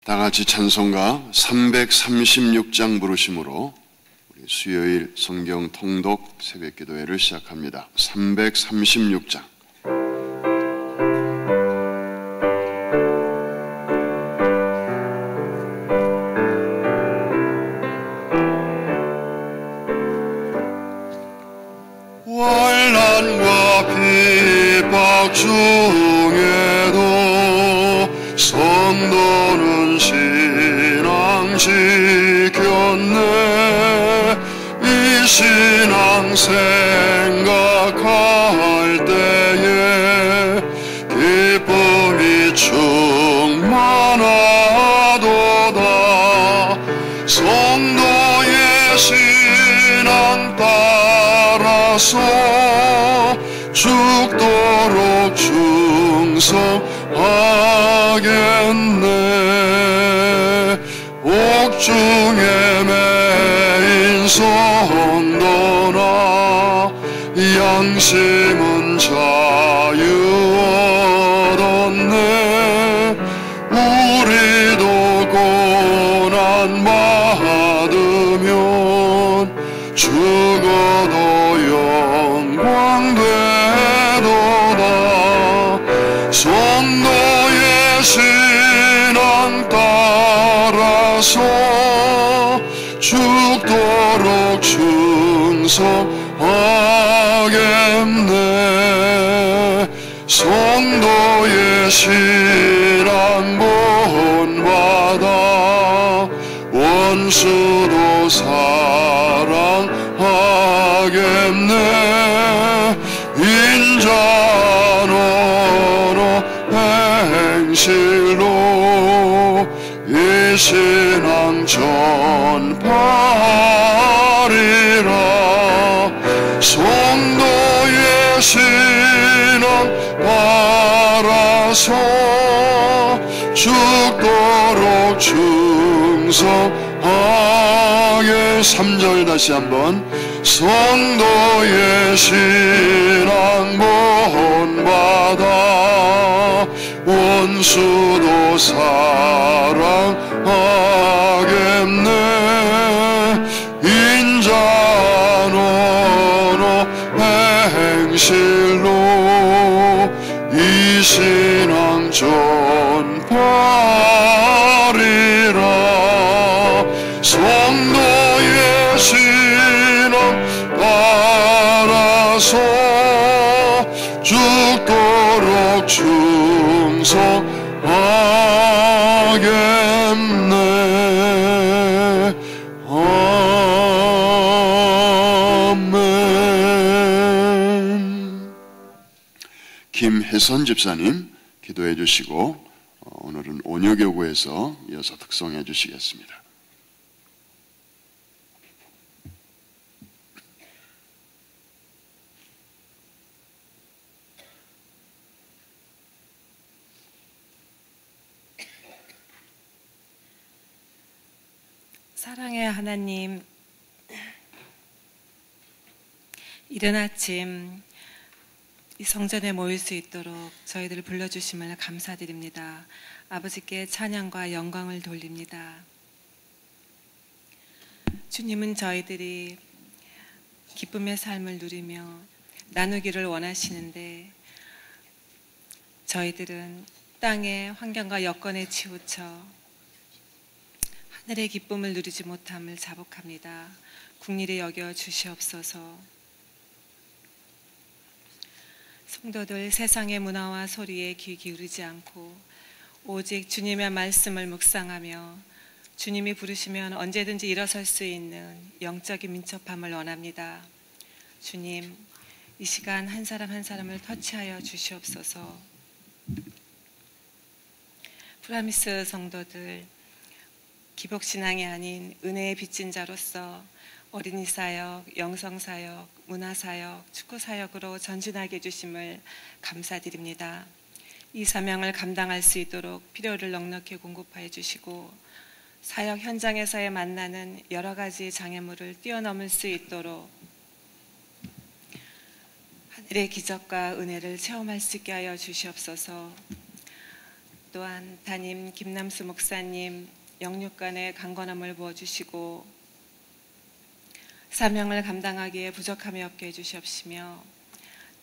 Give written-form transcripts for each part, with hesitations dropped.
다 같이 찬송가 336장 부르심으로 우리 수요일 성경 통독 새벽 기도회를 시작합니다. 336장. 환난과 핍박 중에도 성도는 신앙 지켰네. 이 신앙 생각할 때에 기쁨이 충만하도다. 성도의 신앙 따라서 죽도록 충성하겠네. 옥중에 매인 성도나 양심은 자유 얻었네. 우리도 고난 받으면 죽어도 영광 되도다. 성도의 신앙 따라서 죽도록 충성하겠네. 성도의 신앙 본받아 원수도 사랑하겠네. 인자노로 행실로 이 신앙 전파하리라. 성도의 신앙 따라서 죽도록 충성하게. 3절 다시 한번. 성도의 신앙 본받아 원수도 사랑하겠네. 인자노로 행실로 이 신앙 전파하리라. 성도의 신앙 따라서 죽도록 충성하겠네. 아멘. 김혜선 집사님 기도해 주시고 오늘은 온유교구에서 이어서 특송해 주시겠습니다. 사랑의 하나님, 이른 아침 이 성전에 모일 수 있도록 저희들을 불러주심을 감사드립니다. 아버지께 찬양과 영광을 돌립니다. 주님은 저희들이 기쁨의 삶을 누리며 나누기를 원하시는데 저희들은 땅의 환경과 여건에 치우쳐 하늘의 기쁨을 누리지 못함을 자복합니다. 국리를 여겨 주시옵소서. 성도들 세상의 문화와 소리에 귀 기울이지 않고 오직 주님의 말씀을 묵상하며 주님이 부르시면 언제든지 일어설 수 있는 영적인 민첩함을 원합니다. 주님, 이 시간 한 사람 한 사람을 터치하여 주시옵소서. 프라미스 성도들 기복신앙이 아닌 은혜의 빚진 자로서 어린이 사역, 영성 사역, 문화 사역, 축구 사역으로 전진하게 해주심을 감사드립니다. 이 사명을 감당할 수 있도록 필요를 넉넉히 공급하여 주시고 사역 현장에서의 만나는 여러 가지 장애물을 뛰어넘을 수 있도록 하늘의 기적과 은혜를 체험할 수 있게 하여 주시옵소서. 또한 담임 김남수 목사님 영육간의 강건함을 부어주시고 사명을 감당하기에 부족함이 없게 해주시옵시며,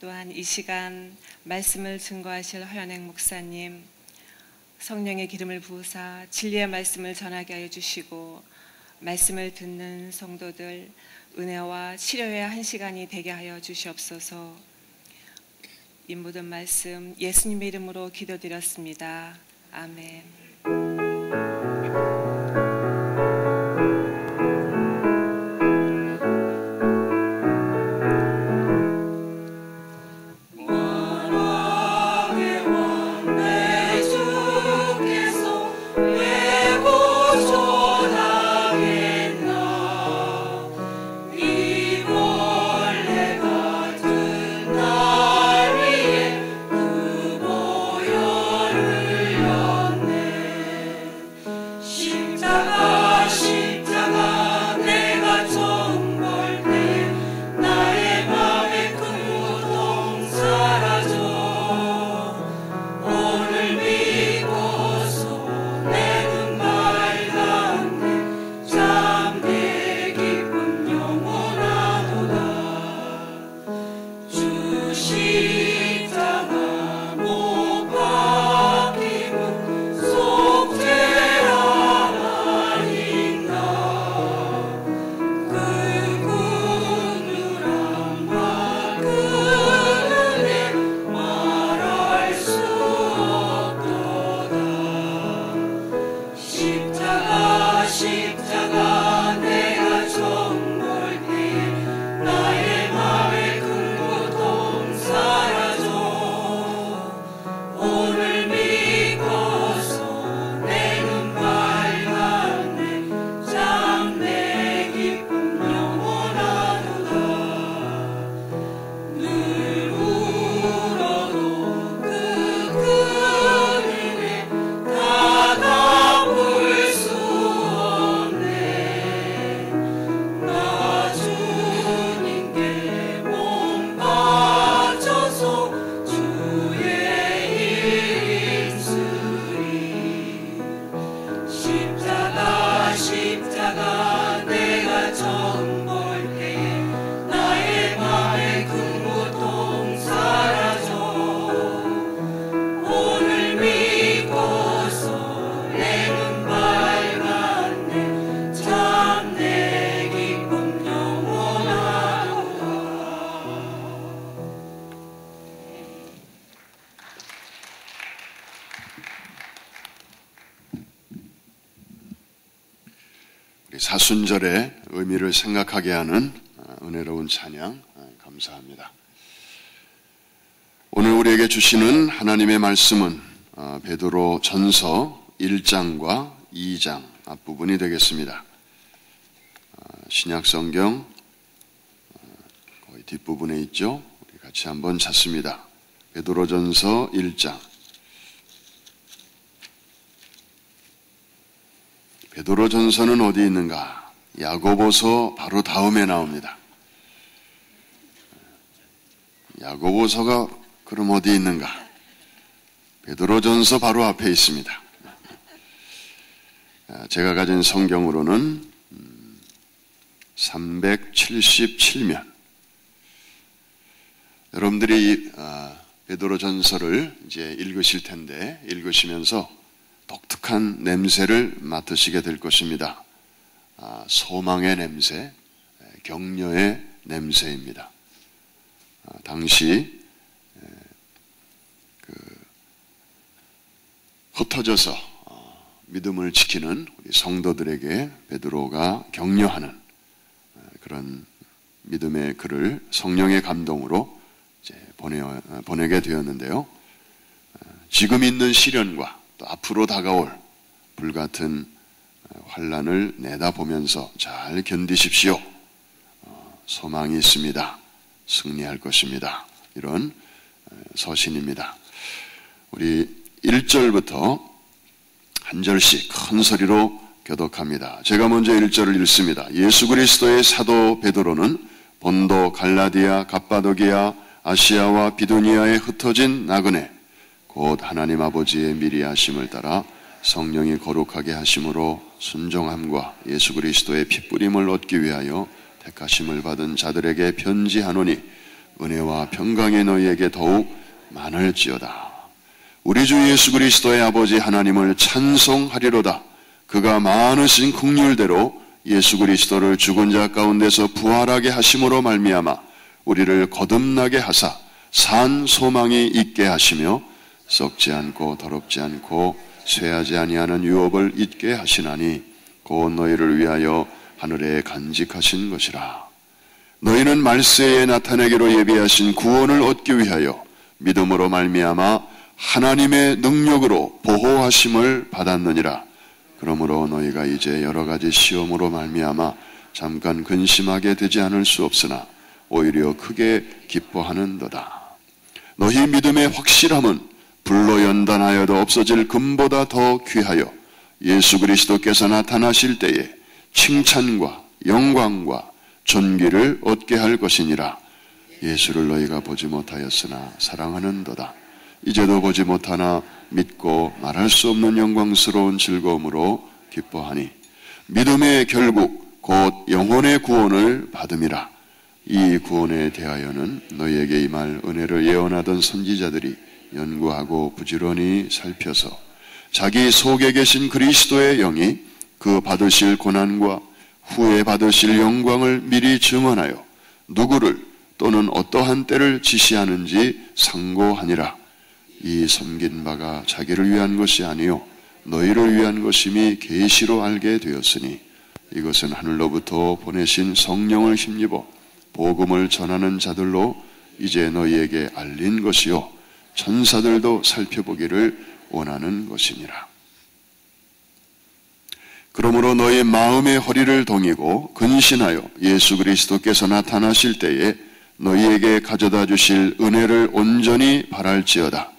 또한 이 시간 말씀을 증거하실 허연행 목사님 성령의 기름을 부으사 진리의 말씀을 전하게 하여 주시고, 말씀을 듣는 성도들 은혜와 치료의 한 시간이 되게 하여 주시옵소서. 이 모든 말씀 예수님의 이름으로 기도드렸습니다. 아멘. 사순절의 의미를 생각하게 하는 은혜로운 찬양 감사합니다. 오늘 우리에게 주시는 하나님의 말씀은 베드로 전서 1장과 2장 앞부분이 되겠습니다. 신약성경 거의 뒷부분에 있죠. 우리 같이 한번 찾습니다. 베드로 전서 1장. 베드로 전서는 어디 있는가? 야고보서 바로 다음에 나옵니다. 야고보서가 그럼 어디 있는가? 베드로 전서 바로 앞에 있습니다. 제가 가진 성경으로는 377면. 여러분들이 베드로 전서를 이제 읽으실 텐데 읽으시면서 독특한 냄새를 맡으시게 될 것입니다. 소망의 냄새, 격려의 냄새입니다. 당시 흩어져서 믿음을 지키는 우리 성도들에게 베드로가 격려하는 그런 믿음의 글을 성령의 감동으로 이제 보내게 되었는데요. 지금 있는 시련과 또 앞으로 다가올 불같은 환난을 내다보면서 잘 견디십시오. 소망이 있습니다. 승리할 것입니다. 이런 서신입니다. 우리 1절부터 한 절씩 큰 소리로 교독합니다. 제가 먼저 1절을 읽습니다. 예수 그리스도의 사도 베드로는 본도, 갈라디아, 갑바도기아, 아시아와 비두니아에 흩어진 나그네 곧 하나님 아버지의 미리 하심을 따라 성령이 거룩하게 하심으로 순종함과 예수 그리스도의 핏뿌림을 얻기 위하여 택하심을 받은 자들에게 편지하노니 은혜와 평강이 너희에게 더욱 많을지어다. 우리 주 예수 그리스도의 아버지 하나님을 찬송하리로다. 그가 많으신 긍휼대로 예수 그리스도를 죽은 자 가운데서 부활하게 하심으로 말미암아 우리를 거듭나게 하사 산 소망이 있게 하시며 썩지 않고 더럽지 않고 쇠하지 아니하는 유업을 잊게 하시나니 곧 너희를 위하여 하늘에 간직하신 것이라. 너희는 말세에 나타내기로 예비하신 구원을 얻기 위하여 믿음으로 말미암아 하나님의 능력으로 보호하심을 받았느니라. 그러므로 너희가 이제 여러 가지 시험으로 말미암아 잠깐 근심하게 되지 않을 수 없으나 오히려 크게 기뻐하는도다. 너희 믿음의 확실함은 불로 연단하여도 없어질 금보다 더 귀하여 예수 그리스도께서 나타나실 때에 칭찬과 영광과 존귀를 얻게 할 것이니라. 예수를 너희가 보지 못하였으나 사랑하는도다. 이제도 보지 못하나 믿고 말할 수 없는 영광스러운 즐거움으로 기뻐하니 믿음의 결국 곧 영혼의 구원을 받음이라. 이 구원에 대하여는 너희에게 임할 은혜를 예언하던 선지자들이 연구하고 부지런히 살펴서 자기 속에 계신 그리스도의 영이 그 받으실 고난과 후에 받으실 영광을 미리 증언하여 누구를 또는 어떠한 때를 지시하는지 상고하니라. 이 섬긴 바가 자기를 위한 것이 아니요 너희를 위한 것임이 계시로 알게 되었으니 이것은 하늘로부터 보내신 성령을 힘입어 복음을 전하는 자들로 이제 너희에게 알린 것이요 천사들도 살펴보기를 원하는 것이니라. 그러므로 너희 마음의 허리를 동이고 근신하여 예수 그리스도께서 나타나실 때에 너희에게 가져다 주실 은혜를 온전히 바랄지어다.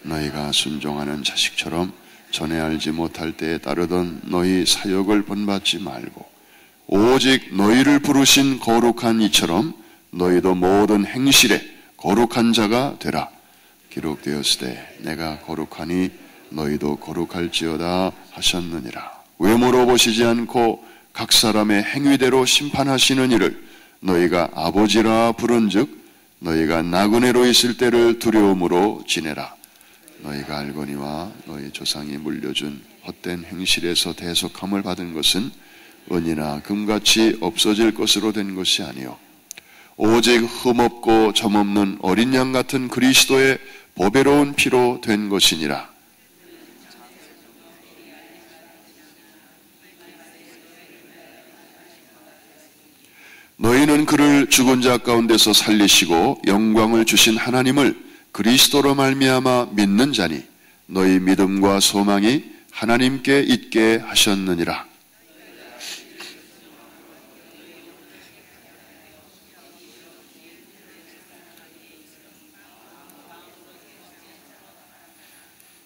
너희가 순종하는 자식처럼 전에 알지 못할 때에 따르던 너희 사역을 본받지 말고 오직 너희를 부르신 거룩한 이처럼 너희도 모든 행실에 거룩한 자가 되라. 기록되었으되 내가 거룩하니 너희도 거룩할지어다 하셨느니라. 외모로 보시지 않고 각 사람의 행위대로 심판하시는 이를 너희가 아버지라 부른즉 너희가 나그네로 있을 때를 두려움으로 지내라. 너희가 알거니와 너희 조상이 물려준 헛된 행실에서 대속함을 받은 것은 은이나 금같이 없어질 것으로 된 것이 아니요 오직 흠없고 점없는 어린 양 같은 그리스도의 보배로운 피로 된 것이니라. 너희는 그를 죽은 자 가운데서 살리시고 영광을 주신 하나님을 그리스도로 말미암아 믿는 자니 너희 믿음과 소망이 하나님께 있게 하셨느니라.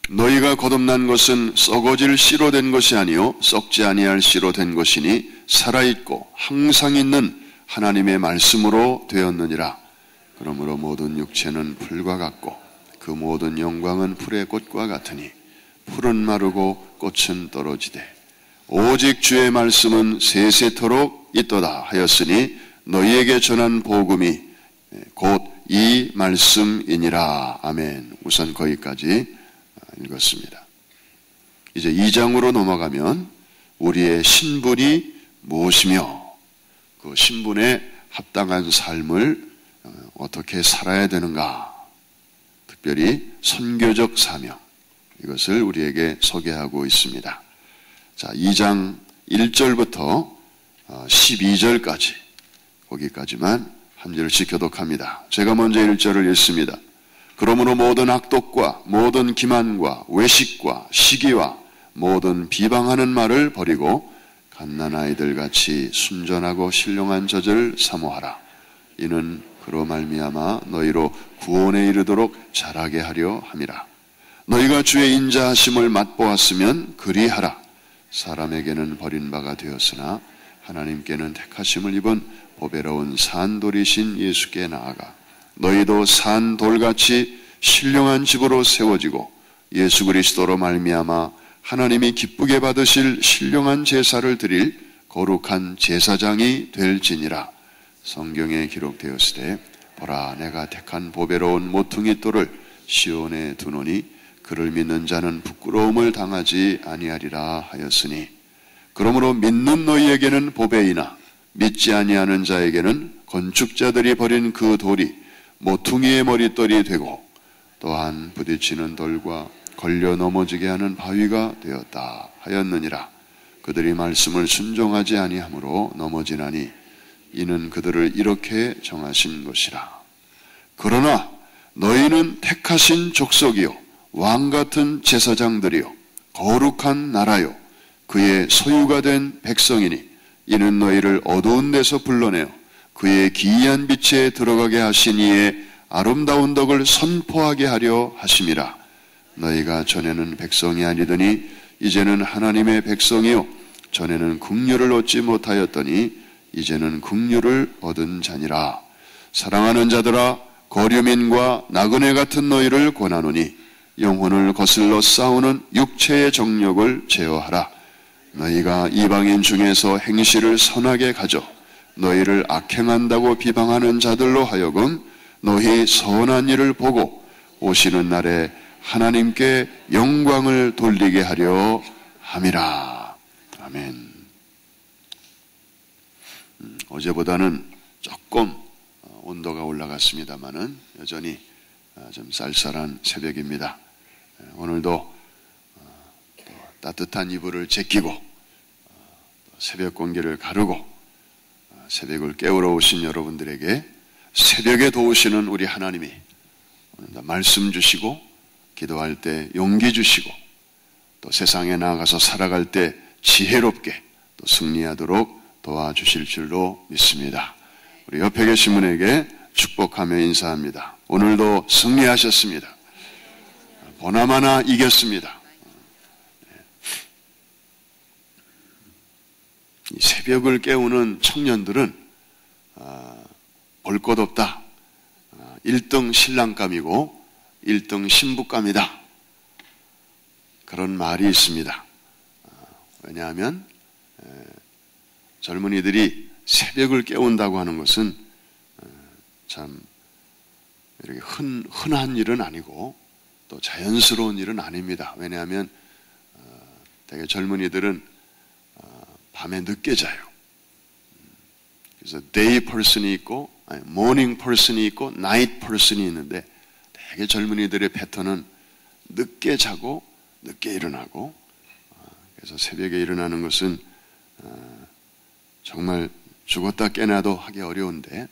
너희가 거듭난 것은 썩어질 씨로 된 것이 아니요 썩지 아니할 씨로 된 것이니 살아있고 항상 있는 하나님의 말씀으로 되었느니라. 그러므로 모든 육체는 풀과 같고 그 모든 영광은 풀의 꽃과 같으니 풀은 마르고 꽃은 떨어지되 오직 주의 말씀은 세세토록 있도다 하였으니 너희에게 전한 복음이 곧 이 말씀이니라. 아멘. 우선 거기까지 읽었습니다. 이제 2장으로 넘어가면 우리의 신분이 무엇이며 그 신분에 합당한 삶을 어떻게 살아야 되는가, 특별히 선교적 사명, 이것을 우리에게 소개하고 있습니다. 자, 2장 1절부터 12절까지 거기까지만 한 절씩 교독합니다. 제가 먼저 1절을 읽습니다. 그러므로 모든 악독과 모든 기만과 외식과 시기와 모든 비방하는 말을 버리고 갓난아이들 같이 순전하고 신령한 젖을 사모하라. 이는 그로 말미암아 너희로 구원에 이르도록 자라게 하려 함이라. 너희가 주의 인자하심을 맛보았으면 그리하라. 사람에게는 버림바가 되었으나 하나님께는 택하심을 입은 보배로운 산돌이신 예수께 나아가 너희도 산돌같이 신령한 집으로 세워지고 예수 그리스도로 말미암아 하나님이 기쁘게 받으실 신령한 제사를 드릴 거룩한 제사장이 될지니라. 성경에 기록되었으되 보라 내가 택한 보배로운 모퉁이 돌을 시온에 두노니 그를 믿는 자는 부끄러움을 당하지 아니하리라 하였으니 그러므로 믿는 너희에게는 보배이나 믿지 아니하는 자에게는 건축자들이 버린 그 돌이 모퉁이의 머릿돌이 되고 또한 부딪히는 돌과 걸려 넘어지게 하는 바위가 되었다 하였느니라. 그들이 말씀을 순종하지 아니하므로 넘어지나니 이는 그들을 이렇게 정하신 것이라. 그러나 너희는 택하신 족속이요 왕같은 제사장들이요 거룩한 나라요 그의 소유가 된 백성이니 이는 너희를 어두운 데서 불러내어 그의 기이한 빛에 들어가게 하신 이의 아름다운 덕을 선포하게 하려 하심이라. 너희가 전에는 백성이 아니더니 이제는 하나님의 백성이요 전에는 긍휼을 얻지 못하였더니 이제는 긍휼을 얻은 자니라. 사랑하는 자들아 거류민과 나그네 같은 너희를 권하노니 영혼을 거슬러 싸우는 육체의 정욕을 제어하라. 너희가 이방인 중에서 행실을 선하게 가져 너희를 악행한다고 비방하는 자들로 하여금 너희 선한 일을 보고 오시는 날에 하나님께 영광을 돌리게 하려 함이라. 아멘. 어제보다는 조금 온도가 올라갔습니다마는 여전히 좀 쌀쌀한 새벽입니다. 오늘도 따뜻한 이불을 제끼고 새벽 공기를 가르고 새벽을 깨우러 오신 여러분들에게 새벽에 도우시는 우리 하나님이 오늘도 말씀 주시고 기도할 때 용기 주시고 또 세상에 나아가서 살아갈 때 지혜롭게 또 승리하도록 도와주실 줄로 믿습니다. 우리 옆에 계신 분에게 축복하며 인사합니다. 오늘도 승리하셨습니다. 보나마나 이겼습니다. 이 새벽을 깨우는 청년들은 볼 것 없다. 1등 신랑감이고 1등 신부감이다. 그런 말이 있습니다. 왜냐하면 젊은이들이 새벽을 깨운다고 하는 것은 참 이렇게 흔한 일은 아니고 또 자연스러운 일은 아닙니다. 왜냐하면 되게 젊은이들은 밤에 늦게 자요. 그래서 day person이 있고 morning person이 있고 night person이 있는데 되게 젊은이들의 패턴은 늦게 자고 늦게 일어나고 그래서 새벽에 일어나는 것은 정말 죽었다 깨나도 하기 어려운데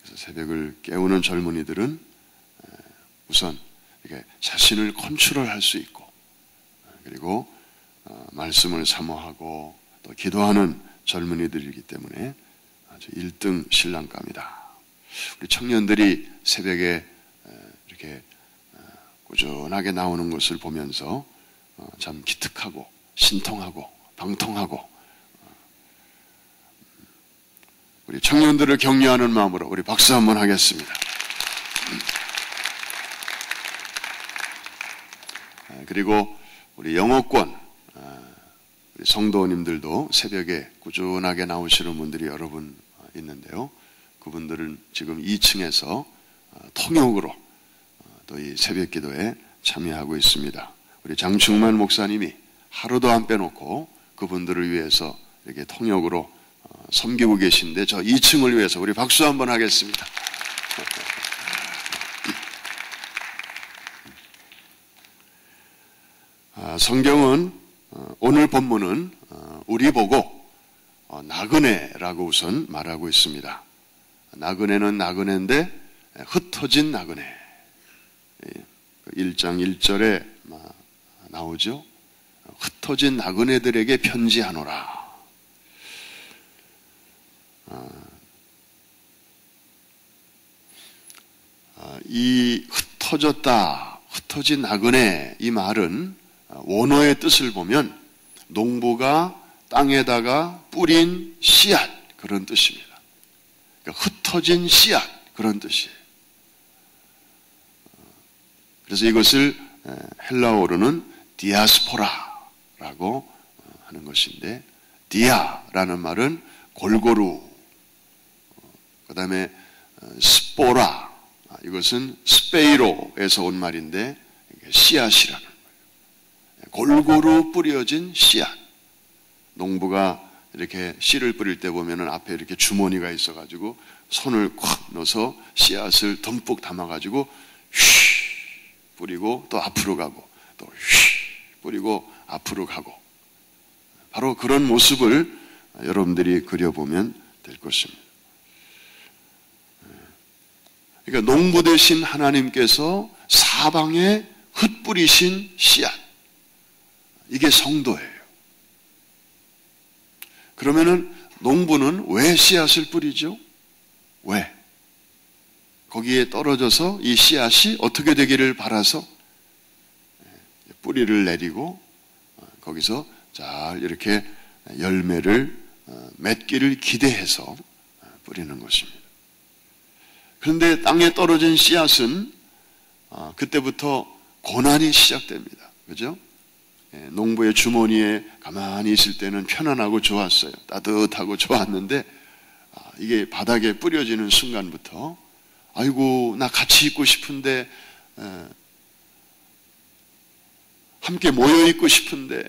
그래서 새벽을 깨우는 젊은이들은 우선 이렇게 자신을 컨트롤할 수 있고 그리고 말씀을 사모하고 또 기도하는 젊은이들이기 때문에 아주 1등 신랑감이다. 우리 청년들이 새벽에 이렇게 꾸준하게 나오는 것을 보면서 참 기특하고 신통하고 방통하고 우리 청년들을 격려하는 마음으로 우리 박수 한번 하겠습니다. 그리고 우리 영어권 우리 성도님들도 새벽에 꾸준하게 나오시는 분들이 여러 분 있는데요. 그분들은 지금 2층에서 통역으로 또 이 새벽 기도에 참여하고 있습니다. 우리 장충만 목사님이 하루도 안 빼놓고 그분들을 위해서 이렇게 통역으로 섬기고 계신데 저 2층을 위해서 우리 박수 한번 하겠습니다. 성경은 오늘 본문은 우리 보고 나그네라고 우선 말하고 있습니다. 나그네는 나그네인데 흩어진 나그네. 1장 1절에 나오죠. 흩어진 나그네들에게 편지하노라. 이 흩어진 나그네 이 말은 원어의 뜻을 보면 농부가 땅에다가 뿌린 씨앗 그런 뜻입니다. 그러니까 흩어진 씨앗 그런 뜻이에요. 그래서 이것을 헬라어로는 디아스포라라고 하는 것인데, 디아라는 말은 골고루, 그 다음에 스포라, 이것은 스페이로에서 온 말인데 씨앗이라는 거예요. 골고루 뿌려진 씨앗. 농부가 이렇게 씨를 뿌릴 때 보면은 앞에 이렇게 주머니가 있어가지고 손을 콱 넣어서 씨앗을 듬뿍 담아가지고 휘 뿌리고 또 앞으로 가고 또 휘 뿌리고 앞으로 가고, 바로 그런 모습을 여러분들이 그려보면 될 것입니다. 그러니까 농부 되신 하나님께서 사방에 흩뿌리신 씨앗, 이게 성도예요. 그러면은 농부는 왜 씨앗을 뿌리죠? 왜? 거기에 떨어져서 이 씨앗이 어떻게 되기를 바라서 뿌리를 내리고 거기서 잘 이렇게 열매를 맺기를 기대해서 뿌리는 것입니다. 그런데 땅에 떨어진 씨앗은 그때부터 고난이 시작됩니다. 그죠? 농부의 주머니에 가만히 있을 때는 편안하고 좋았어요. 따뜻하고 좋았는데 이게 바닥에 뿌려지는 순간부터 아이고 나 같이 있고 싶은데, 함께 모여 있고 싶은데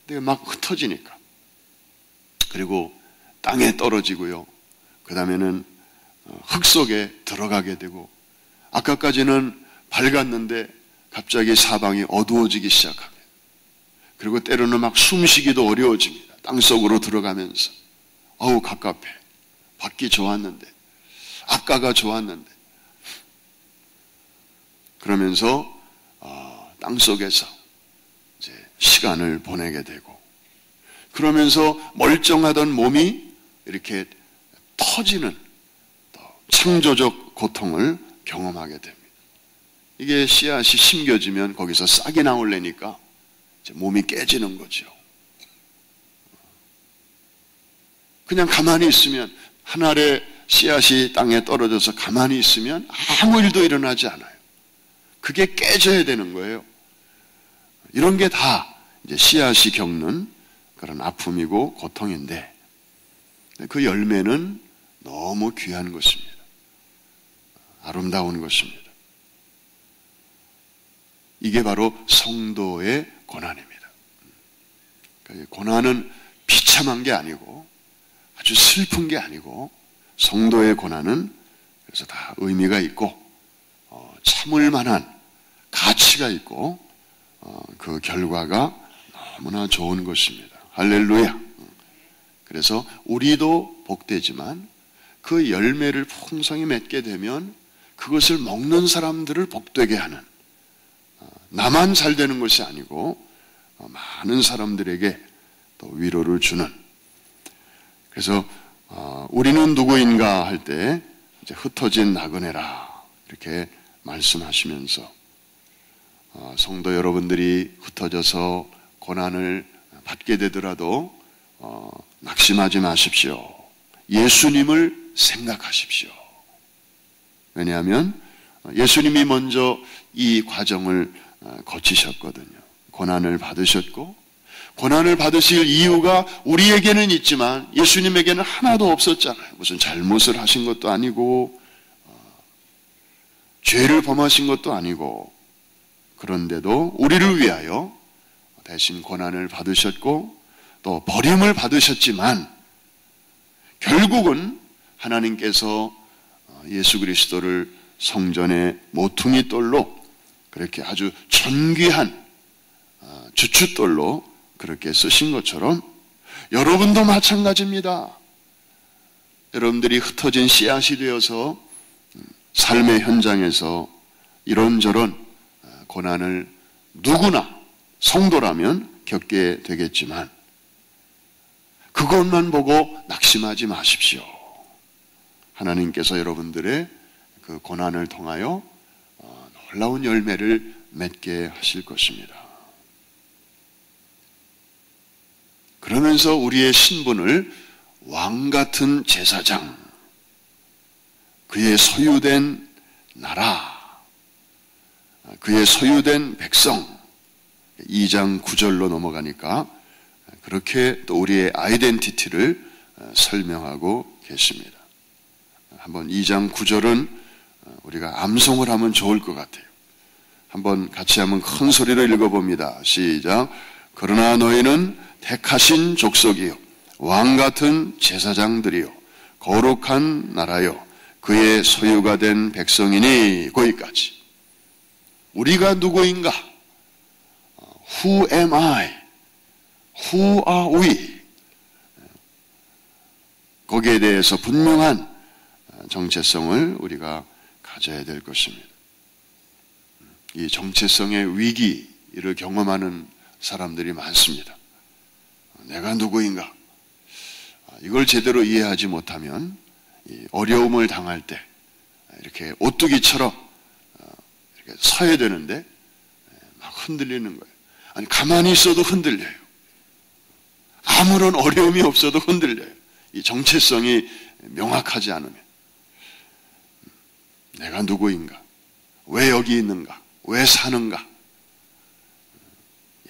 내가 막 흩어지니까, 그리고 땅에 떨어지고요. 그 다음에는 흙 속에 들어가게 되고, 아까까지는 밝았는데 갑자기 사방이 어두워지기 시작합니다. 그리고 때로는 막 숨쉬기도 어려워집니다. 땅속으로 들어가면서 어우 갑갑해. 밖이 좋았는데, 아까가 좋았는데, 그러면서 땅속에서 이제 시간을 보내게 되고, 그러면서 멀쩡하던 몸이 이렇게 터지는 창조적 고통을 경험하게 됩니다. 이게 씨앗이 심겨지면 거기서 싹이 나오려니까 이제 몸이 깨지는 거죠. 그냥 가만히 있으면, 한 알의 씨앗이 땅에 떨어져서 가만히 있으면 아무 일도 일어나지 않아요. 그게 깨져야 되는 거예요. 이런 게 다 이제 씨앗이 겪는 그런 아픔이고 고통인데, 그 열매는 너무 귀한 것입니다. 아름다운 것입니다. 이게 바로 성도의 고난입니다. 고난은 비참한 게 아니고 아주 슬픈 게 아니고, 성도의 고난은 그래서 다 의미가 있고 참을 만한 가치가 있고 그 결과가 너무나 좋은 것입니다. 할렐루야. 그래서 우리도 복되지만 그 열매를 풍성히 맺게 되면 그것을 먹는 사람들을 복되게 하는, 나만 잘 되는 것이 아니고 많은 사람들에게 또 위로를 주는. 그래서 우리는 누구인가 할 때 이제 흩어진 나그네라 이렇게 말씀하시면서 성도 여러분들이 흩어져서 고난을 받게 되더라도 낙심하지 마십시오. 예수님을 생각하십시오. 왜냐하면 예수님이 먼저 이 과정을 거치셨거든요. 고난을 받으셨고, 고난을 받으실 이유가 우리에게는 있지만 예수님에게는 하나도 없었잖아요. 무슨 잘못을 하신 것도 아니고 죄를 범하신 것도 아니고, 그런데도 우리를 위하여 대신 고난을 받으셨고 또 버림을 받으셨지만, 결국은 하나님께서 예수 그리스도를 성전의 모퉁이 돌로, 그렇게 아주 존귀한 주춧돌로 그렇게 쓰신 것처럼 여러분도 마찬가지입니다. 여러분들이 흩어진 씨앗이 되어서 삶의 현장에서 이런저런 고난을 누구나 성도라면 겪게 되겠지만, 그것만 보고 낙심하지 마십시오. 하나님께서 여러분들의 그 고난을 통하여 놀라운 열매를 맺게 하실 것입니다. 그러면서 우리의 신분을 왕같은 제사장, 그의 소유된 나라, 그의 소유된 백성, 2장 9절로 넘어가니까 그렇게 또 우리의 아이덴티티를 설명하고 계십니다. 한번 2장 9절은 우리가 암송을 하면 좋을 것 같아요. 한번 같이 한번 큰 소리로 읽어봅니다. 시작. 그러나 너희는 택하신 족속이요 왕 같은 제사장들이요 거룩한 나라요 그의 소유가 된 백성이니. 거기까지. 우리가 누구인가? Who am I? Who are we? 거기에 대해서 분명한 정체성을 우리가 가져야 될 것입니다. 이 정체성의 위기를 경험하는 사람들이 많습니다. 내가 누구인가? 이걸 제대로 이해하지 못하면 어려움을 당할 때 이렇게 오뚜기처럼 이렇게 서야 되는데 막 흔들리는 거예요. 아니 가만히 있어도 흔들려요. 아무런 어려움이 없어도 흔들려요. 이 정체성이 명확하지 않으면 내가 누구인가? 왜 여기 있는가? 왜 사는가?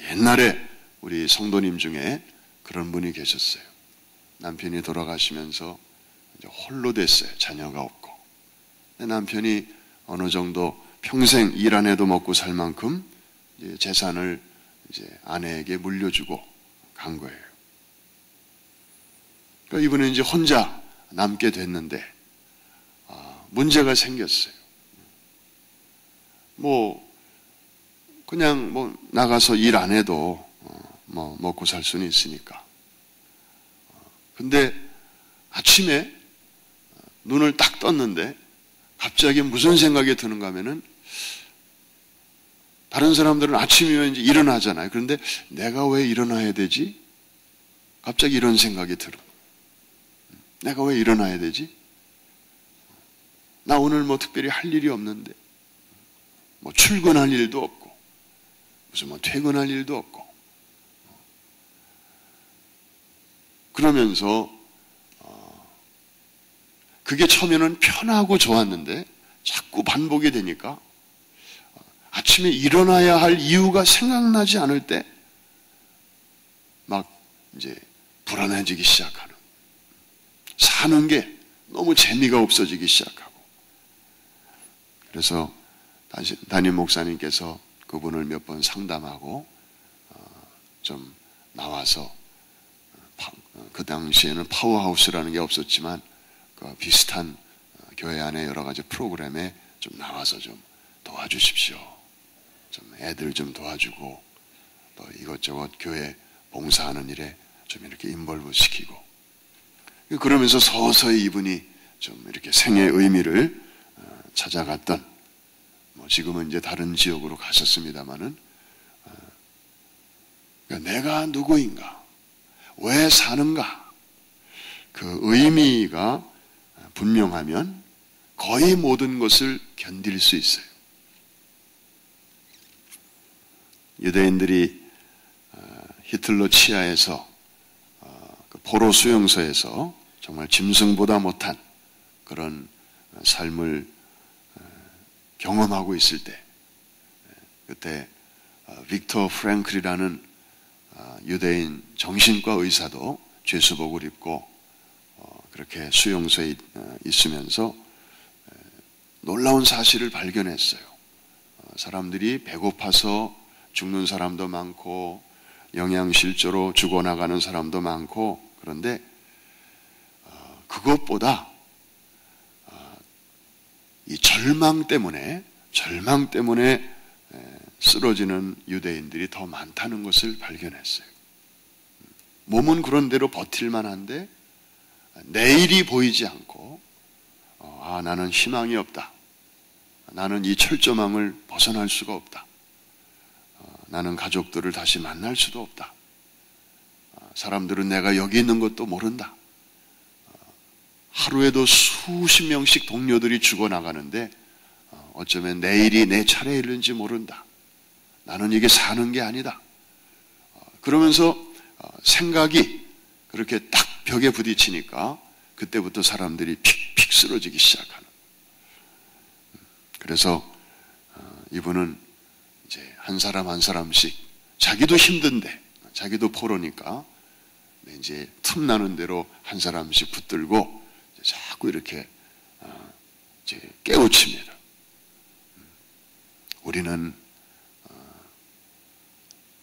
옛날에 우리 성도님 중에 그런 분이 계셨어요. 남편이 돌아가시면서 이제 홀로 됐어요. 자녀가 없고. 남편이 어느 정도 평생 일 안 해도 먹고 살 만큼 이제 재산을 이제 아내에게 물려주고 간 거예요. 그러니까 이분은 이제 혼자 남게 됐는데 문제가 생겼어요. 그냥 나가서 일 안 해도 먹고 살 수는 있으니까. 근데 아침에 눈을 딱 떴는데 갑자기 무슨 생각이 드는가 하면은 다른 사람들은 아침이면 이제 일어나잖아요. 그런데 내가 왜 일어나야 되지? 갑자기 이런 생각이 들어. 내가 왜 일어나야 되지? 나 오늘 특별히 할 일이 없는데 출근할 일도 없고 무슨 퇴근할 일도 없고 그러면서 그게 처음에는 편하고 좋았는데 자꾸 반복이 되니까 아침에 일어나야 할 이유가 생각나지 않을 때 막 이제 불안해지기 시작하는, 사는 게 너무 재미가 없어지기 시작하고. 그래서 담임 목사님께서 그분을 몇 번 상담하고 좀 나와서, 그 당시에는 파워하우스라는 게 없었지만 그 비슷한 교회 안에 여러 가지 프로그램에 좀 나와서 좀 도와주십시오. 좀 애들 좀 도와주고 또 이것저것 교회 봉사하는 일에 좀 이렇게 인볼브 시키고, 그러면서 서서히 이분이 좀 이렇게 생의 의미를 찾아갔던, 지금은 이제 다른 지역으로 가셨습니다마는, 그러니까 내가 누구인가, 왜 사는가, 그 의미가 분명하면 거의 모든 것을 견딜 수 있어요. 유대인들이 히틀러 치하에서 그 포로 수용소에서 정말 짐승보다 못한 그런 삶을 경험하고 있을 때, 그때 빅터 프랭클이라는 유대인 정신과 의사도 죄수복을 입고 그렇게 수용소에 있으면서 놀라운 사실을 발견했어요. 사람들이 배고파서 죽는 사람도 많고 영양실조로 죽어나가는 사람도 많고, 그런데 그것보다 이 절망 때문에 쓰러지는 유대인들이 더 많다는 것을 발견했어요. 몸은 그런 대로 버틸만 한데 내일이 보이지 않고, 나는 희망이 없다, 나는 이 철조망을 벗어날 수가 없다, 나는 가족들을 다시 만날 수도 없다, 사람들은 내가 여기 있는 것도 모른다, 하루에도 수십 명씩 동료들이 죽어나가는데 어쩌면 내일이 내 차례일는지 모른다, 나는 이게 사는 게 아니다, 그러면서 생각이 그렇게 딱 벽에 부딪히니까 그때부터 사람들이 픽픽 쓰러지기 시작하는. 그래서 이분은 한 사람 한 사람씩 자기도 힘든데 자기도 포로니까 이제 틈나는 대로 한 사람씩 붙들고 자꾸 이렇게 이제 깨우칩니다. 우리는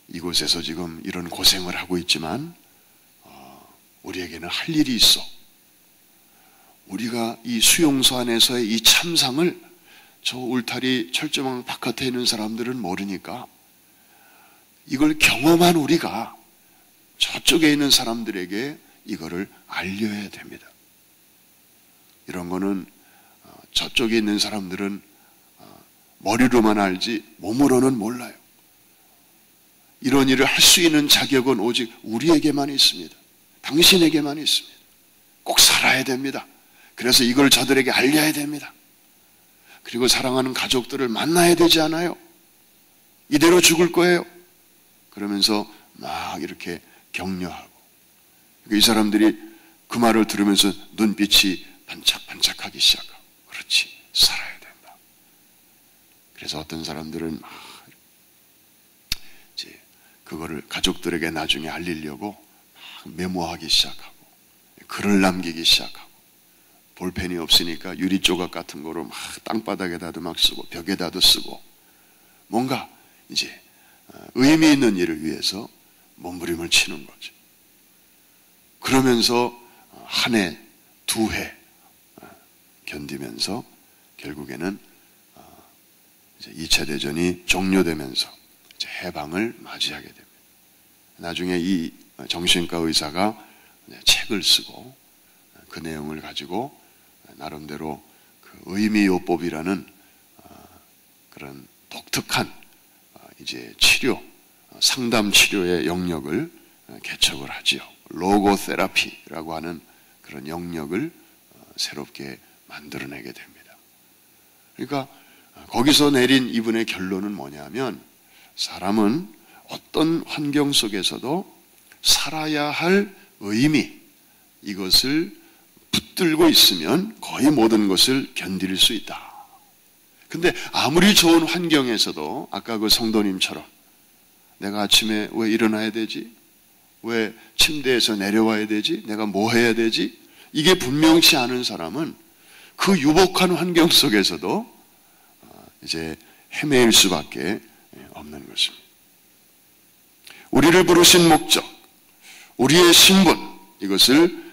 이곳에서 지금 이런 고생을 하고 있지만 우리에게는 할 일이 있어. 우리가 이 수용소 안에서의 이 참상을 저 울타리 철조망 바깥에 있는 사람들은 모르니까 이걸 경험한 우리가 저쪽에 있는 사람들에게 이거를 알려야 됩니다. 이런 거는 저쪽에 있는 사람들은 머리로만 알지 몸으로는 몰라요. 이런 일을 할 수 있는 자격은 오직 우리에게만 있습니다. 당신에게만 있습니다. 꼭 살아야 됩니다. 그래서 이걸 저들에게 알려야 됩니다. 그리고 사랑하는 가족들을 만나야 되지 않아요? 이대로 죽을 거예요. 그러면서 막 이렇게 격려하고 이 사람들이 그 말을 들으면서 눈빛이 반짝반짝하기 시작하고 그렇지, 살아야 된다. 그래서 어떤 사람들은 막 이제 그거를 가족들에게 나중에 알리려고 막 메모하기 시작하고 글을 남기기 시작하고 볼펜이 없으니까 유리 조각 같은 거로 막 땅바닥에다도 막 쓰고 벽에다도 쓰고 뭔가 이제 의미 있는 일을 위해서 몸부림을 치는 거죠. 그러면서 한 해, 두 해 견디면서 결국에는 이제 2차 대전이 종료되면서 이제 해방을 맞이하게 됩니다. 나중에 이 정신과 의사가 책을 쓰고 그 내용을 가지고 나름대로 그 의미요법이라는 그런 독특한 이제 치료, 상담 치료의 영역을 개척을 하지요. 로고테라피라고 하는 그런 영역을 새롭게 만들어내게 됩니다. 그러니까 거기서 내린 이분의 결론은 뭐냐면 사람은 어떤 환경 속에서도 살아야 할 의미, 이것을 붙들고 있으면 거의 모든 것을 견딜 수 있다. 근데 아무리 좋은 환경에서도 아까 그 성도님처럼 내가 아침에 왜 일어나야 되지? 왜 침대에서 내려와야 되지? 내가 뭐 해야 되지? 이게 분명치 않은 사람은 그 유복한 환경 속에서도 이제 헤매일 수밖에 없는 것입니다. 우리를 부르신 목적, 우리의 신분, 이것을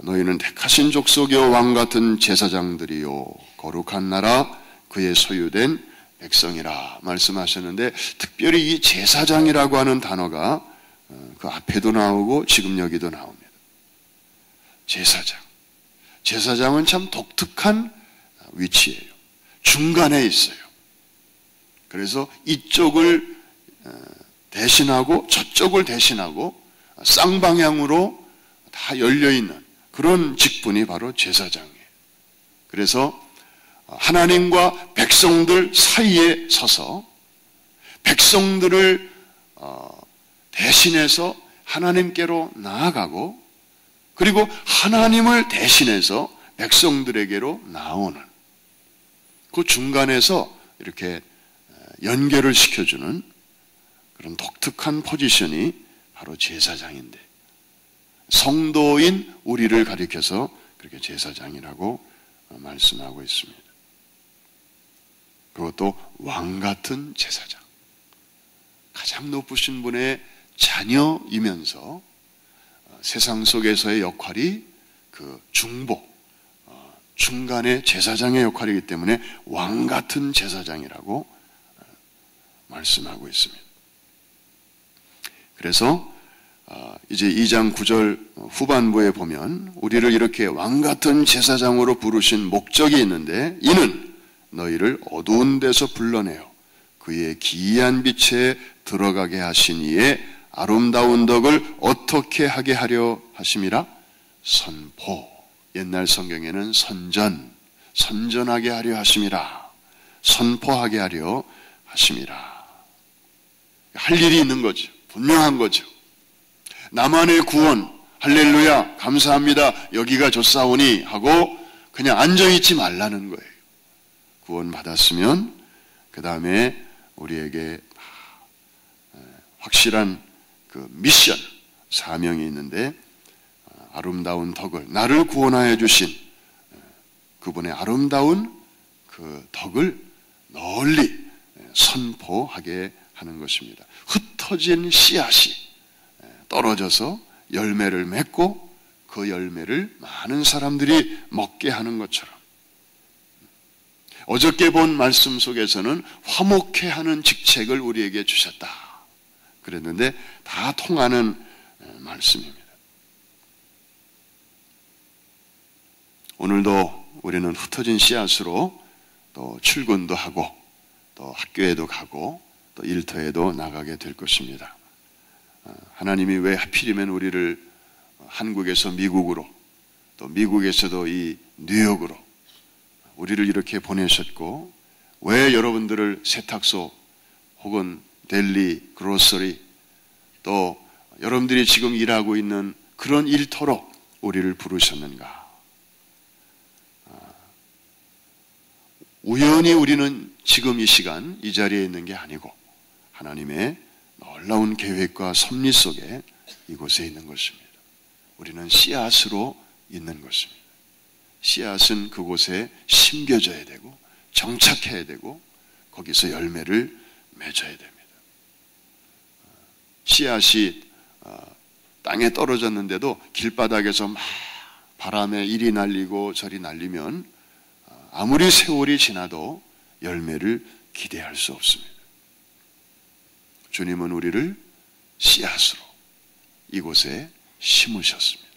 너희는 택하신 족속이요 왕 같은 제사장들이요 거룩한 나라 그의 소유된 백성이라 말씀하셨는데 특별히 이 제사장이라고 하는 단어가 그 앞에도 나오고 지금 여기도 나옵니다. 제사장. 제사장은 참 독특한 위치예요. 중간에 있어요. 그래서 이쪽을 대신하고 저쪽을 대신하고 쌍방향으로 다 열려있는 그런 직분이 바로 제사장이에요. 그래서 하나님과 백성들 사이에 서서 백성들을 대신해서 하나님께로 나아가고 그리고 하나님을 대신해서 백성들에게로 나오는 그 중간에서 이렇게 연결을 시켜주는 그런 독특한 포지션이 바로 제사장인데 성도인 우리를 가리켜서 그렇게 제사장이라고 말씀하고 있습니다. 그것도 왕 같은 제사장. 가장 높으신 분의 자녀이면서 세상 속에서의 역할이 그 중보, 중간의 제사장의 역할이기 때문에 왕 같은 제사장이라고 말씀하고 있습니다. 그래서 이제 2장 9절 후반부에 보면 우리를 이렇게 왕 같은 제사장으로 부르신 목적이 있는데 이는 너희를 어두운 데서 불러내어 그의 기이한 빛에 들어가게 하신 이의 아름다운 덕을 어떻게 하게 하려 하심이라? 선포. 옛날 성경에는 선전하게 하려 하심이라. 선포하게 하려 하심이라. 할 일이 있는 거죠. 분명한 거죠. 나만의 구원, 할렐루야, 감사합니다, 여기가 좋사오니 하고 그냥 앉아있지 말라는 거예요. 구원 받았으면 그 다음에 우리에게 확실한 그 미션, 사명이 있는데 아름다운 덕을, 나를 구원하여 주신 그분의 아름다운 그 덕을 널리 선포하게 하는 것입니다. 흩어진 씨앗이 떨어져서 열매를 맺고 그 열매를 많은 사람들이 먹게 하는 것처럼, 어저께 본 말씀 속에서는 화목해 하는 직책을 우리에게 주셨다 그랬는데 다 통하는 말씀입니다. 오늘도 우리는 흩어진 씨앗으로 또 출근도 하고 또 학교에도 가고 또 일터에도 나가게 될 것입니다. 하나님이 왜 하필이면 우리를 한국에서 미국으로, 또 미국에서도 이 뉴욕으로 우리를 이렇게 보내셨고, 왜 여러분들을 세탁소 혹은 델리, 그로서리, 또 여러분들이 지금 일하고 있는 그런 일터로 우리를 부르셨는가? 우연히 우리는 지금 이 시간 이 자리에 있는 게 아니고 하나님의 놀라운 계획과 섭리 속에 이곳에 있는 것입니다. 우리는 씨앗으로 있는 것입니다. 씨앗은 그곳에 심겨져야 되고 정착해야 되고 거기서 열매를 맺어야 됩니다. 씨앗이 땅에 떨어졌는데도 길바닥에서 막 바람에 이리 날리고 저리 날리면 아무리 세월이 지나도 열매를 기대할 수 없습니다. 주님은 우리를 씨앗으로 이곳에 심으셨습니다.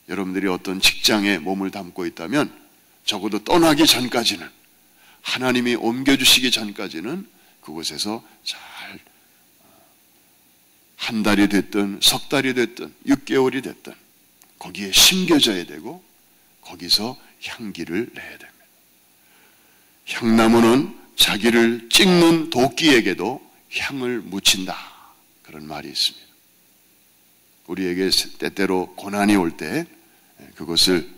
여러분들이 어떤 직장에 몸을 담고 있다면 적어도 떠나기 전까지는, 하나님이 옮겨주시기 전까지는 그곳에서 잘 한 달이 됐든 석 달이 됐든 6개월이 됐든 거기에 심겨져야 되고 거기서 향기를 내야 됩니다. 향나무는 자기를 찍는 도끼에게도 향을 묻힌다, 그런 말이 있습니다. 우리에게 때때로 고난이 올 때 그것을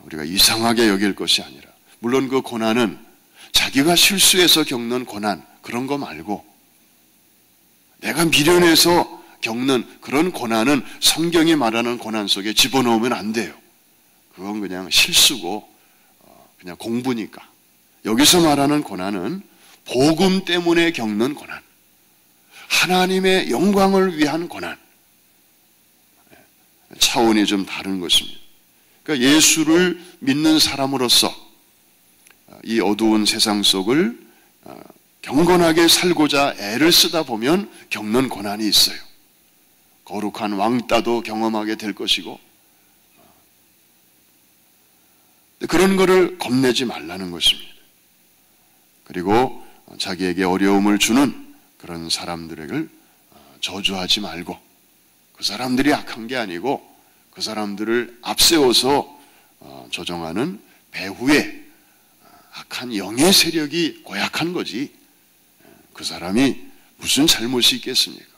우리가 이상하게 여길 것이 아니라, 물론 그 고난은 자기가 실수해서 겪는 고난, 그런 거 말고 내가 미련해서 겪는 그런 고난은 성경이 말하는 고난 속에 집어넣으면 안 돼요. 그건 그냥 실수고 그냥 공부니까. 여기서 말하는 고난은 복음 때문에 겪는 고난, 하나님의 영광을 위한 고난, 차원이 좀 다른 것입니다. 그러니까 예수를 믿는 사람으로서 이 어두운 세상 속을 경건하게 살고자 애를 쓰다 보면 겪는 고난이 있어요. 거룩한 왕따도 경험하게 될 것이고, 그런 거를 겁내지 말라는 것입니다. 그리고 자기에게 어려움을 주는 그런 사람들을 저주하지 말고, 그 사람들이 악한 게 아니고 그 사람들을 앞세워서 조종하는 배후에 악한 영의 세력이 고약한 거지, 그 사람이 무슨 잘못이 있겠습니까?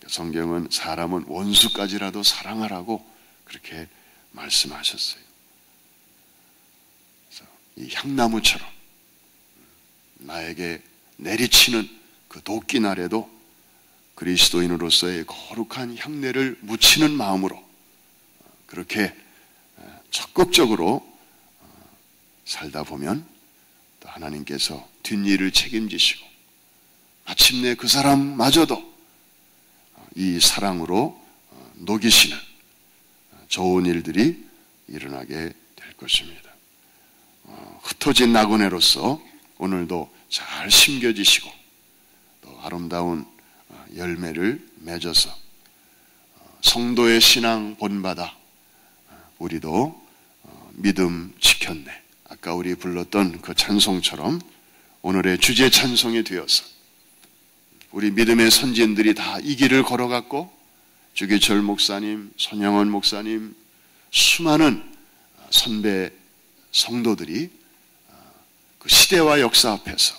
성경은 사람은 원수까지라도 사랑하라고 그렇게 말씀하셨어요. 그래서 이 향나무처럼 나에게 내리치는 그 도끼날에도 그리스도인으로서의 거룩한 향내를 묻히는 마음으로 그렇게 적극적으로 살다 보면 또 하나님께서 뒷일을 책임지시고 마침내 그 사람마저도 이 사랑으로 녹이시는 좋은 일들이 일어나게 될 것입니다. 흩어진 나그네로서 오늘도 잘 심겨지시고 또 아름다운 열매를 맺어서 성도의 신앙 본받아 우리도 믿음 지켰네, 아까 우리 불렀던 그 찬송처럼 오늘의 주제 찬송이 되어서 우리 믿음의 선진들이 다 이 길을 걸어갔고, 주기철 목사님, 손영원 목사님, 수많은 선배 성도들이 그 시대와 역사 앞에서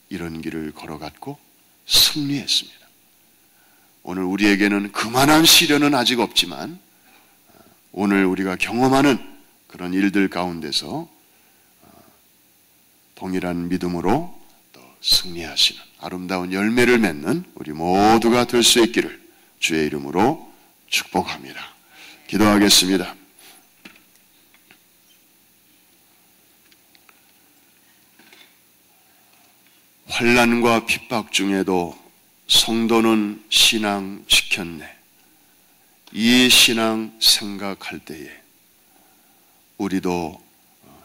이런 길을 걸어갔고 승리했습니다. 오늘 우리에게는 그만한 시련은 아직 없지만 오늘 우리가 경험하는 그런 일들 가운데서 동일한 믿음으로 또 승리하시는 아름다운 열매를 맺는 우리 모두가 될 수 있기를 주의 이름으로 축복합니다. 기도하겠습니다. 환난과 핍박 중에도 성도는 신앙 지켰네. 이 신앙 생각할 때에 우리도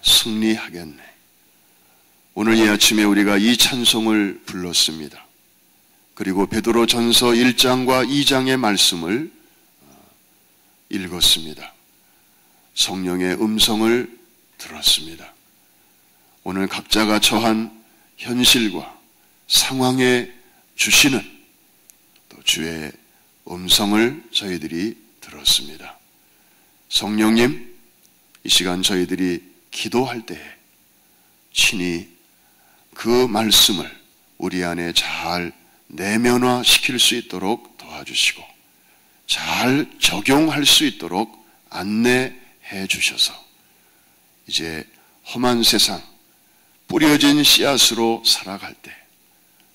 승리하겠네. 오늘 이 아침에 우리가 이 찬송을 불렀습니다. 그리고 베드로전서 1장과 2장의 말씀을 읽었습니다. 성령의 음성을 들었습니다. 오늘 각자가 처한 현실과 상황에 주시는 또 주의 음성을 저희들이 들었습니다. 성령님, 이 시간 저희들이 기도할 때에 친히 그 말씀을 우리 안에 잘 내면화시킬 수 있도록 도와주시고 잘 적용할 수 있도록 안내해 주셔서 이제 험한 세상 뿌려진 씨앗으로 살아갈 때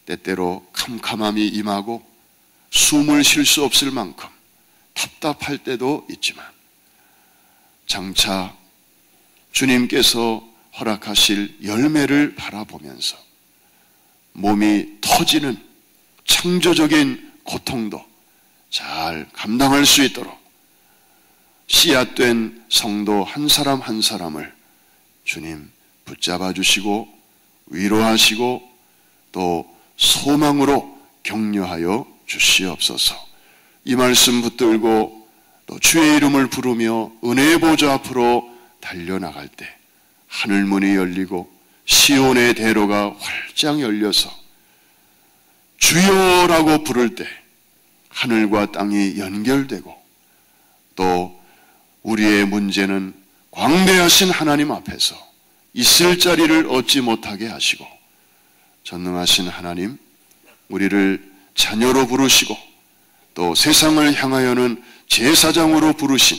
때때로 캄캄함이 임하고 숨을 쉴 수 없을 만큼 답답할 때도 있지만 장차 주님께서 허락하실 열매를 바라보면서 몸이 터지는 창조적인 고통도 잘 감당할 수 있도록 씨앗된 성도 한 사람 한 사람을 주님 붙잡아 주시고 위로하시고 또 소망으로 격려하여 주시옵소서. 이 말씀 붙들고 또 주의 이름을 부르며 은혜의 보좌 앞으로 달려나갈 때 하늘 문이 열리고 시온의 대로가 활짝 열려서 주여라고 부를 때 하늘과 땅이 연결되고 또 우리의 문제는 광대하신 하나님 앞에서 있을 자리를 얻지 못하게 하시고 전능하신 하나님, 우리를 자녀로 부르시고 또 세상을 향하여는 제사장으로 부르신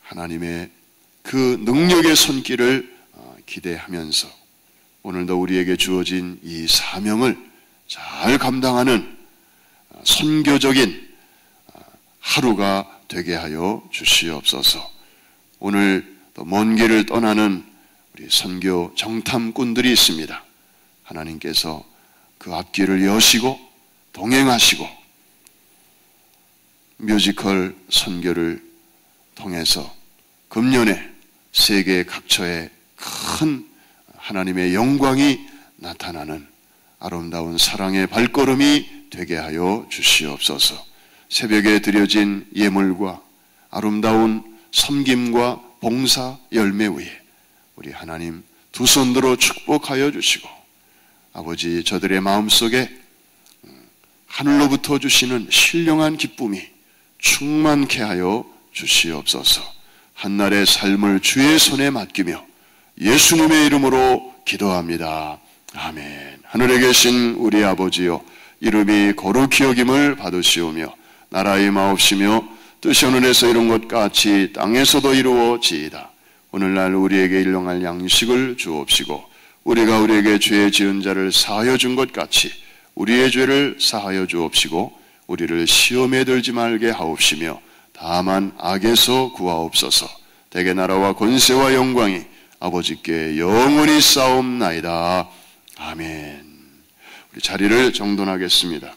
하나님의 그 능력의 손길을 기대하면서 오늘도 우리에게 주어진 이 사명을 잘 감당하는 선교적인 하루가 되게 하여 주시옵소서. 오늘 또 먼 길을 떠나는 우리 선교 정탐꾼들이 있습니다. 하나님께서 그 앞길을 여시고 동행하시고 뮤지컬 선교를 통해서 금년에 세계 각처에 큰 하나님의 영광이 나타나는 아름다운 사랑의 발걸음이 되게 하여 주시옵소서. 새벽에 드려진 예물과 아름다운 섬김과 봉사 열매 위에 우리 하나님 두 손 들어 축복하여 주시고 아버지 저들의 마음속에 하늘로부터 주시는 신령한 기쁨이 충만케 하여 주시옵소서. 한날의 삶을 주의 손에 맡기며 예수님의 이름으로 기도합니다. 아멘. 하늘에 계신 우리 아버지여, 이름이 거룩히 여김을 받으시오며 나라의 마옵시며 뜻이 하늘에서 이룬 것 같이 땅에서도 이루어지이다. 오늘날 우리에게 일용할 양식을 주옵시고 우리가 우리에게 죄 지은 자를 사하여 준 것 같이 우리의 죄를 사하여 주옵시고 우리를 시험에 들지 말게 하옵시며 다만 악에서 구하옵소서. 대개 나라와 권세와 영광이 아버지께 영원히 싸움나이다. 아멘. 우리 자리를 정돈하겠습니다.